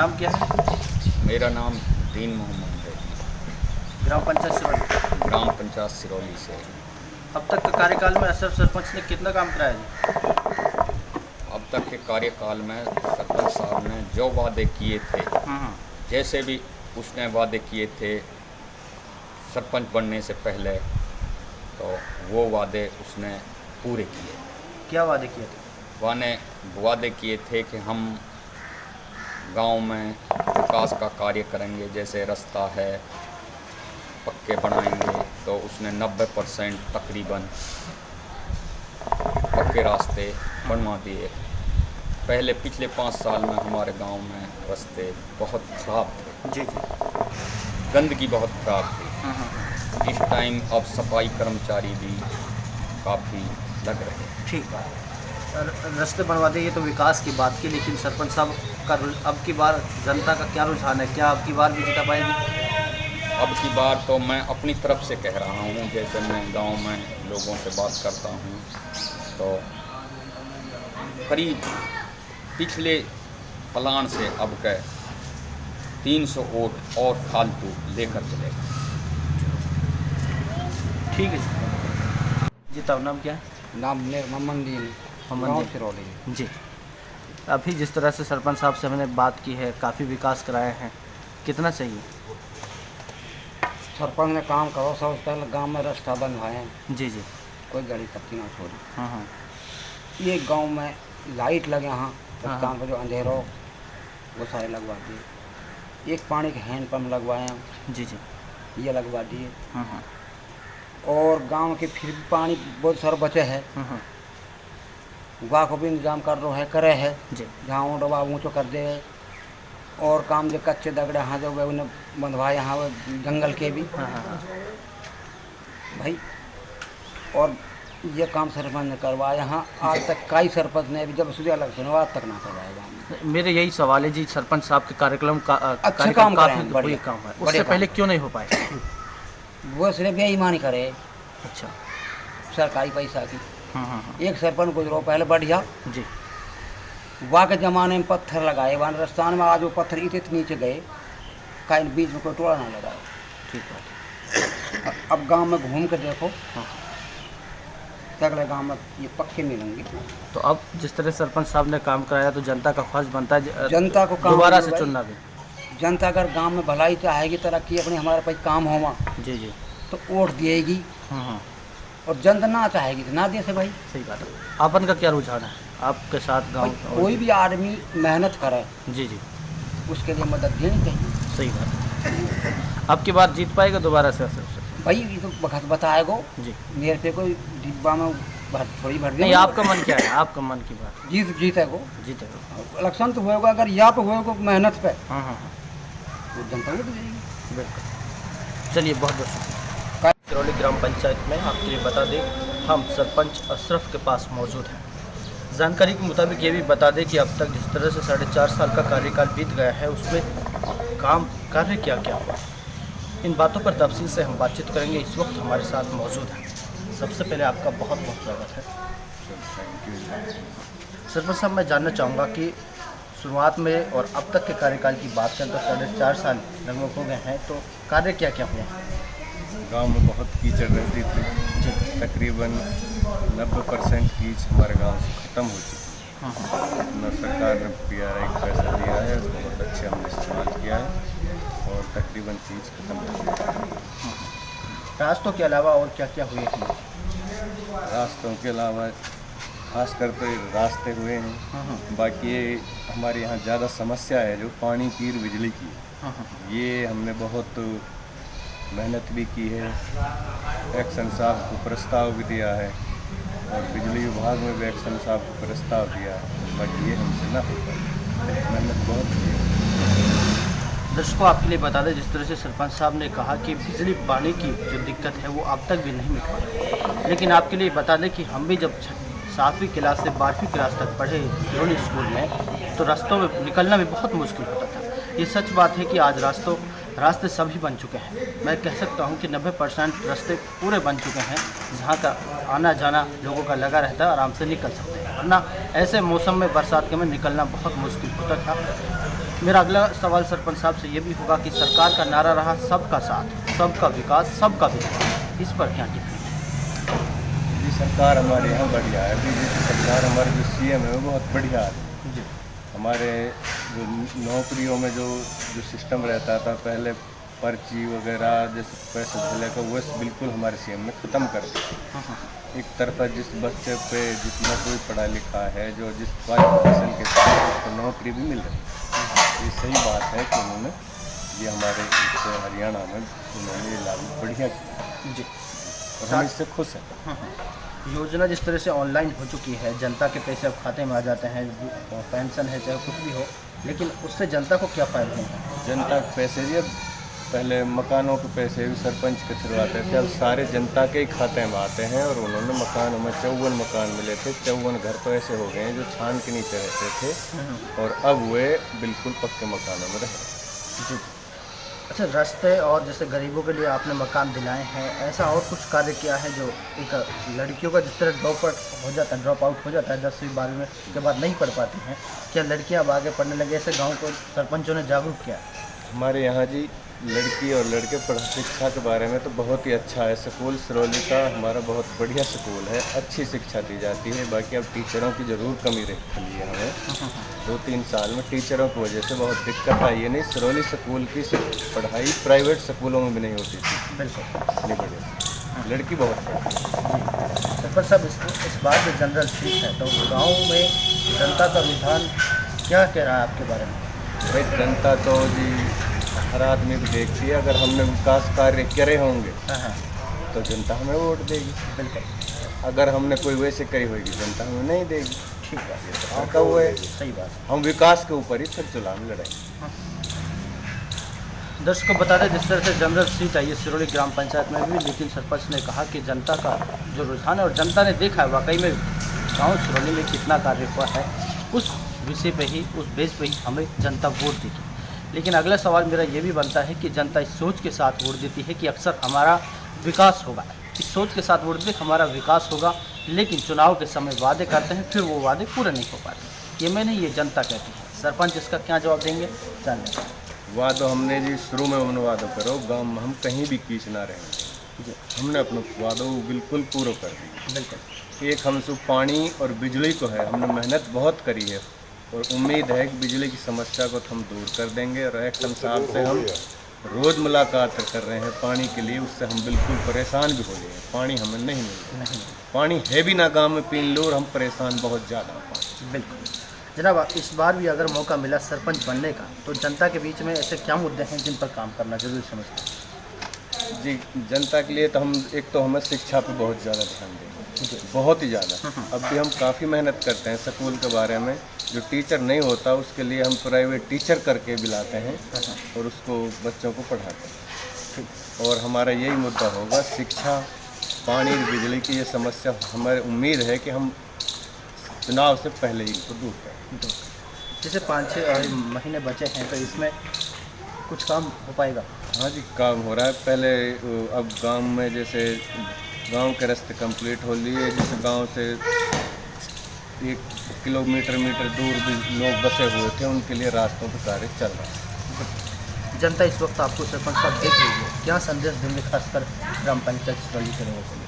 नाम क्या है? मेरा नाम दीन मोहम्मद है। ग्राम पंचायत सिरौली। ग्राम पंचायत सिरौली से। अब तक के कार्यकाल में अशरफ सरपंच ने कितना काम कराया जी? अब तक के कार्यकाल में सरपंच साहब ने जो वादे किए थे, जैसे भी उसने वादे किए थे सरपंच बनने से पहले, तो वो वादे उसने पूरे किए। क्या वादे किए थे? वादे किए थे कि हम गांव में विकास का कार्य करेंगे, जैसे रास्ता है पक्के बनाएंगे, तो उसने 90% तकरीबन पक्के रास्ते बनवा दिए। पहले पिछले 5 साल में हमारे गांव में रास्ते बहुत ख़राब थे। जी जी। गंदगी बहुत ख़राब थी। इस टाइम अब सफाई कर्मचारी भी काफ़ी लग रहे हैं। ठीक है, रास्ते बनवा दिए तो विकास की बात की, लेकिन सरपंच साहब का अब की बार जनता का क्या रुझान है? क्या अब की बार भी जिता पाएगी? अब की बार तो मैं अपनी तरफ से कह रहा हूँ, जैसे मैं गांव में लोगों से बात करता हूँ तो करीब पिछले प्लान से अब के 300 वोट और फालतू लेकर चलेगा। ठीक है जी। तब नाम क्या है? नाम मोहम्मद मोहम्मद सिरौली जी। अभी जिस तरह से सरपंच साहब से हमने बात की है, काफ़ी विकास कराए हैं, कितना चाहिए? सरपंच ने काम करो, सबसे पहले गांव में रास्ता बनवाए। जी जी। कोई गाड़ी पत्ती ना छोड़ी। हाँ। ये गांव में लाइट लगे, हाँ हाँ। का जो अंधेरा हो वो सारे लगवा दिए। एक पानी के हैंड पंप लगवाए हैं। जी जी। ये लगवा दिए। हाँ। और गांव के फिर भी पानी बहुत सारा बचे है, हाँ। वहाँ को भी इंतजाम कर रहे है, करे है जी। जहाँ डबा ऊँचो कर दे। और काम जो कच्चे दगड़े हाँ जो उन्हें बंधवाए यहाँ वो जंगल के भी। हाँ। भाई और ये काम सरपंच ने करवाया। यहाँ आज तक कई सरपंच ने भी जब सुबह इलेक्शन हुआ आज तक ना करवाएगा। मेरे यही सवाल है जी, सरपंच साहब के कार्यक्रम का अच्छा काम काफ़ी करें, बढ़िया काम है, उससे पहले क्यों नहीं हो पाए? वो सिर्फ बेईमानी करे। अच्छा। सरकारी पैसा की। हाँ। एक सरपंच गुजरो पहले बढ़िया जी। वहाँ के ज़माने में पत्थर लगाए, वहाँ राजस्थान में आज वो पत्थर इतने नीचे गए कहीं बीच में कोई टोला ना लगाए। ठीक है। अब गांव में घूम के देखो, हाँ। अगले गांव में ये पक्के मिलेंगे। तो अब जिस तरह सरपंच साहब ने काम कराया तो जनता का ख्वाहिश बनता है जनता को काम दोबारा मिले से भाई। चुनना भी। जनता अगर गांव में भलाई चाहेगी, तरक्की अपनी हमारे पास काम होगा जी जी। तो वोट देगी। हाँ। और जनता ना चाहेगी तो ना दे से भाई। सही बात है। आपन का क्या रुझान है आपके साथ गांव? कोई भी आदमी मेहनत करे जी जी, उसके लिए मदद देनी चाहिए। सही बात है। अब की बार जीत पाएगा दोबारा से भाई ये तो वक्त बताएगो जी। मेरे पे कोई डिब्बा में थोड़ी भर नहीं, दे। आपका मन क्या है? आपका मन की बात। जीतेगो। इलेक्शन तो होगा, अगर यहाँ पे होगा मेहनत पे। हाँ। वो जनता को देगी। बिल्कुल। चलिए, बहुत बहुत शुक्रिया। सिरौली ग्राम पंचायत में आपके लिए बता दें, हम सरपंच अशरफ के पास मौजूद हैं। जानकारी के मुताबिक ये भी बता दें कि अब तक जिस तरह से 4.5 साल का कार्यकाल बीत गया है उसमें कार्य क्या क्या हुआ, इन बातों पर तफसील से हम बातचीत करेंगे। इस वक्त हमारे साथ मौजूद हैं। सबसे पहले आपका बहुत बहुत स्वागत है। सरपंच साहब, मैं जानना चाहूँगा कि शुरुआत में और अब तक के कार्यकाल की बात करें तो 4.5 साल लगभग हो गए हैं, तो कार्य क्या क्या हुए हैं? गांव में बहुत कीचड़ रहती थी। तकरीबन 90% कीच हमारे गांव से ख़त्म हो चुकी है। अपना सरकार ने PRI का पैसा दिया है, बहुत अच्छे हमने इस्तेमाल किया है और तकरीबन कीच ख़त्म हो चुकी है। रास्तों के अलावा और क्या क्या हुए हैं? रास्तों के अलावा खास कर तो रास्ते हुए हैं। बाकी ये हमारे यहाँ ज़्यादा समस्या है जो पानी की बिजली की, ये हमने बहुत मेहनत भी की है। एक्शन साहब को प्रस्ताव भी दिया है और बिजली विभाग में भी एक्शन साहब को प्रस्ताव दिया है, बाकी ये हमसे ना हो पाए। मेहनत बहुत की है। दर्शकों, आपके लिए बता दें, जिस तरह से सरपंच साहब ने कहा कि बिजली पानी की जो दिक्कत है वो अब तक भी नहीं मिट पाई, लेकिन आपके लिए बता दें कि हम भी जब 7वीं क्लास से 12वीं क्लास तक पढ़े सिरौली स्कूल में, तो रास्तों में निकलना भी बहुत मुश्किल होता था। ये सच बात है कि आज रास्ते सभी बन चुके हैं। मैं कह सकता हूं कि 90% रास्ते पूरे बन चुके हैं, जहां का आना जाना लोगों का लगा रहता है, आराम से निकल सकते हैं। वरना ऐसे मौसम में बरसात के में निकलना बहुत मुश्किल होता था। मेरा अगला सवाल सरपंच साहब से ये भी होगा कि सरकार का नारा रहा सबका साथ, सबका विकास, सबका विकास, इस पर क्या टिप्पणी? जी सरकार हमारे यहाँ बढ़िया है। बीजेपी सरकार, हमारे जो सीएम है वो बहुत बढ़िया है। जी हमारे जो नौकरियों में जो सिस्टम रहता था पहले, पर्ची वगैरह जैसे पैसे धले का, वो बिल्कुल हमारे सीएम ने ख़त्म कर दिया। एक तरफा जिस बच्चे पे जितना कोई पढ़ा लिखा है, जो जिस क्वालिफिकेशन के साथ उसको नौकरी भी मिल रही है। ये सही बात है कि उन्होंने ये हमारे इस हरियाणा में उन्होंने ये लागू बढ़िया किया जी। और हम इससे खुश हैं। योजना जिस तरह से ऑनलाइन हो चुकी है, जनता के पैसे अब खाते में आ जाते हैं, पेंशन है चाहे कुछ भी हो, लेकिन उससे जनता को क्या फ़ायदा है? जनता के पैसे ये पहले मकानों के पैसे भी सरपंच के थ्रू आते थे, अब सारे जनता के ही खाते में आते हैं। और उन्होंने मकानों में 54 मकान मिले थे, 54 घर तो ऐसे हो गए हैं जो छान के नीचे रहते थे और अब वे बिल्कुल पक्के मकानों में रहे। जी। अच्छा, रास्ते और जैसे गरीबों के लिए आपने मकान दिलाए हैं, ऐसा और कुछ कार्य किया है जो एक लड़कियों का जिस तरह ड्रॉप आउट हो जाता है 10वीं 12वीं के बाद नहीं पढ़ पाती हैं, क्या लड़कियां अब आगे पढ़ने लगे? ऐसे गांव को सरपंचों ने जागरूक किया? हमारे यहाँ जी लड़की और लड़के शिक्षा के बारे में तो बहुत ही अच्छा है। स्कूल सिरौली का हमारा बहुत बढ़िया स्कूल है, अच्छी शिक्षा दी जाती है। बाकी अब टीचरों की ज़रूर कमी रही है हमें 2-3 साल में, टीचरों की वजह से बहुत दिक्कत आई है। नहीं, सिरौली स्कूल की पढ़ाई प्राइवेट स्कूलों में भी नहीं होती थी। बिल्कुल इतनी बढ़िया लड़की बहुत पढ़ती। सरपंच साहब, इस बार जो जनरल सीट है तो गाँव में जनता का रुझान क्या कह रहा है आपके बारे में? भाई जनता तो जी हर आदमी को देखती है। अगर हमने विकास कार्य करे होंगे तो जनता हमें वोट देगी। बिल्कुल। अगर हमने कोई वैसे करी होगी जनता हमें नहीं देगी। ठीक बात है, सरकार का वो है, सही बात है। हम विकास के ऊपर ही फिर चुनाव में लड़ाएंगे। दर्शकों को बता दें, जिस तरह से जनरल सीट आई है सिरौली ग्राम पंचायत में भी, लेकिन सरपंच ने कहा कि जनता का जो रुझान है और जनता ने देखा है वाकई में गाँव सिरौली में कितना कार्य हुआ है, उस विषय पे ही, उस बेस पे ही हमें जनता वोट देगी। लेकिन अगला सवाल मेरा ये भी बनता है कि जनता इस सोच के साथ वोट देती है कि अक्सर हमारा विकास होगा, इस सोच के साथ वोट देती हमारा विकास होगा, लेकिन चुनाव के समय वादे करते हैं, फिर वो वादे पूरे नहीं हो पाते। ये मैं नहीं, ये जनता कहती है। सरपंच इसका क्या जवाब देंगे, जान लें। वादो हमने जी शुरू में उन वादों करो, गाँव में हम कहीं भी कीच ना रहेंगे। हमने अपने वादों को बिल्कुल पूरा कर दिया। बिल्कुल। एक हम सब पानी और बिजली को है, हमने मेहनत बहुत करी है और उम्मीद है कि बिजली की समस्या को हम दूर कर देंगे। और एक्शन साहब से हम रोज़ मुलाकात कर रहे हैं पानी के लिए, उससे हम बिल्कुल परेशान भी हो गए हैं। पानी हमें नहीं मिल रहा, पानी है भी ना गाँव में पीने लो, और हम परेशान बहुत ज़्यादा हैं। बिल्कुल जनाब, इस बार भी अगर मौका मिला सरपंच बनने का तो जनता के बीच में ऐसे क्या मुद्दे हैं जिन पर काम करना जरूरी समझते हैं? जी, जनता के लिए तो हमें शिक्षा पे बहुत ज़्यादा ध्यान देंगे, बहुत ही ज़्यादा। अब भी हम काफ़ी मेहनत करते हैं स्कूल के बारे में। जो टीचर नहीं होता उसके लिए हम प्राइवेट टीचर करके भी लाते हैं और उसको बच्चों को पढ़ाते हैं। और हमारा यही मुद्दा होगा, शिक्षा, पानी, बिजली की ये समस्या हमारी उम्मीद है कि हम चुनाव से पहले ही इनको दूर करें। जैसे 5-6 महीने बचे हैं तो इसमें कुछ काम हो पाएगा? हाँ जी, काम हो रहा है। पहले अब गांव में जैसे गांव के रास्ते कंप्लीट हो लिए, जैसे गांव से 1 किलोमीटर दूर भी लोग बसे हुए थे, उनके लिए रास्तों पर कार्य चल रहा है। जनता इस वक्त आपको सरपंच साहब देख रही है, क्या संदेश देंगे खासकर ग्राम पंचायत सिरौली के लोगों को?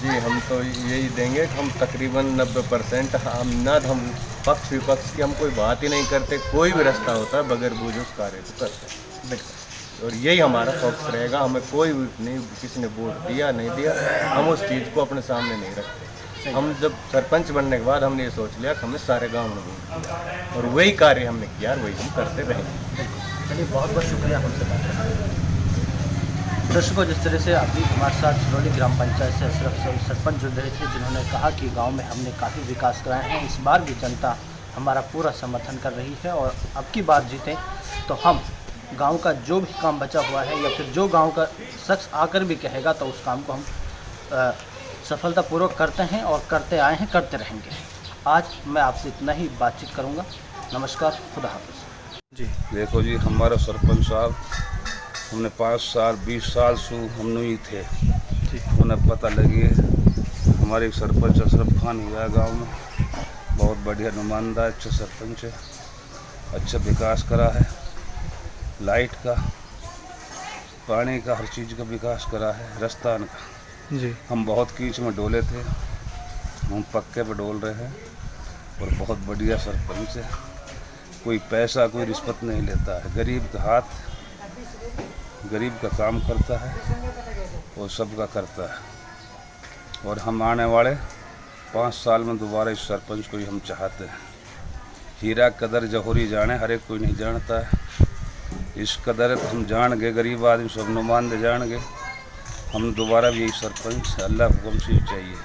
जी, हम तो यही देंगे कि हम तकरीबन 90% हम पक्ष विपक्ष की हम कोई बात ही नहीं करते। कोई भी रास्ता होता है बगैर बूझ उस कार्य को करते हैं। बिल्कुल, और यही हमारा फोकस रहेगा। हमें कोई नहीं, किसी ने वोट दिया नहीं दिया, हम उस चीज़ को अपने सामने नहीं रखते। हम जब सरपंच बनने के बाद हमने ये सोच लिया कि हमें सारे गाँव में वोट दिया, और वही कार्य हमने किया और वही हम करते रहेंगे। चलिए, बहुत बहुत शुक्रिया हमसे बात करने के लिए। दर्शकों, जिस तरह से अभी हमारे साथ सिरौली ग्राम पंचायत से अशरफ सरपंच जुड़ रहे थे, जिन्होंने कहा कि गांव में हमने काफ़ी विकास कराए हैं, इस बार भी जनता हमारा पूरा समर्थन कर रही है और अब की बार जीतें तो हम गांव का जो भी काम बचा हुआ है या फिर जो गांव का शख्स आकर भी कहेगा तो उस काम को हम सफलतापूर्वक करते हैं और करते आए हैं, करते रहेंगे। आज मैं आपसे इतना ही बातचीत करूँगा। नमस्कार, खुदा हाफिज़। जी देखो जी, हमारा सरपंच साहब हमने 5 साल 20 साल से हम ही थे, उन्हें पता लगी हमारे सरपंच अशरफ खान हुआ है गाँव में, बहुत बढ़िया नुमाइंदा, अच्छा सरपंच है। अच्छा विकास करा है, लाइट का, पानी का, हर चीज़ का विकास करा है, राजस्थान का। जी। हम बहुत कीच में डोले थे, हम पक्के पे डोल रहे हैं और बहुत बढ़िया सरपंच है। कोई पैसा कोई रिश्वत नहीं लेता है, गरीब का हाथ, गरीब का काम करता है और सबका करता है। और हम आने वाले 5 साल में दोबारा इस सरपंच को ही हम चाहते हैं। हीरा कदर जौहरी जाने, हर एक कोई नहीं जानता है। इस कदर हम जान गए, गरीब आदमी सब नुमाइंदे जान गए। हम दोबारा भी यही सरपंच अल्लाह हुक्म से ही चाहिए।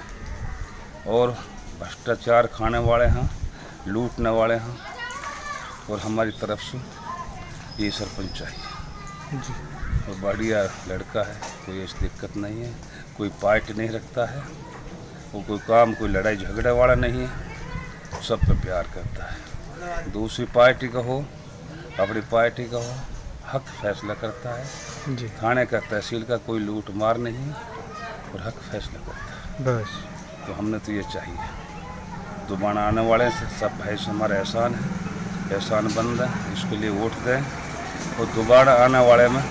और भ्रष्टाचार खाने वाले हैं, लूटने वाले हैं, और हमारी तरफ से ये सरपंच चाहिए। जी। और बढ़िया लड़का है, कोई ऐसी दिक्कत नहीं है, कोई पार्टी नहीं रखता है, वो कोई काम कोई लड़ाई झगड़े वाला नहीं है, सब पे प्यार करता है। दूसरी पार्टी का हो, अपनी पार्टी का हो, हक फैसला करता है। जी। थाने का, तहसील का कोई लूट मार नहीं और हक फैसला करता है। बस। तो हमने तो ये चाहिए। दोबारा आने वाले से सब भाई से हमारा एहसान है, एहसान बंद है, इसके लिए वोट दें और दोबारा आने वाले में